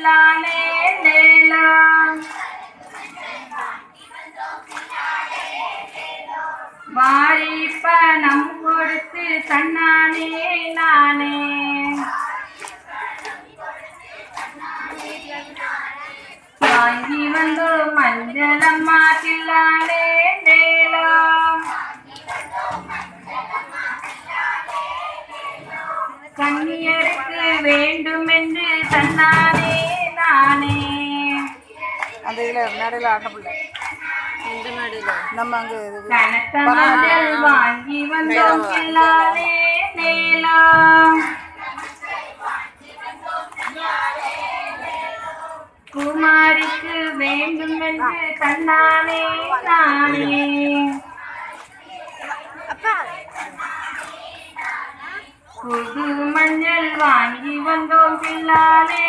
பில்லானே லேலா. வாரி பணம் கொடுத்து தன்னானே நானே. வாங்கி வந்தோம் மஞ்சளம்மா பில்லானே லேலா. கண்ணியருக்கு வேண்டும் என்று தன்னானே நானே. அந்த இதில் மேடையில் ஆட்டப்பில்லை இந்த மேடையில் நம்ம அங்கே கனத்த மஞ்சள் வாங்கி வந்தோம் பில்லானே லேலா. குமாரிக்கு வேண்டும் என்று தன்னானே நானே. புது மஞ்சள் வாங்கி வந்தோம் பில்லானே.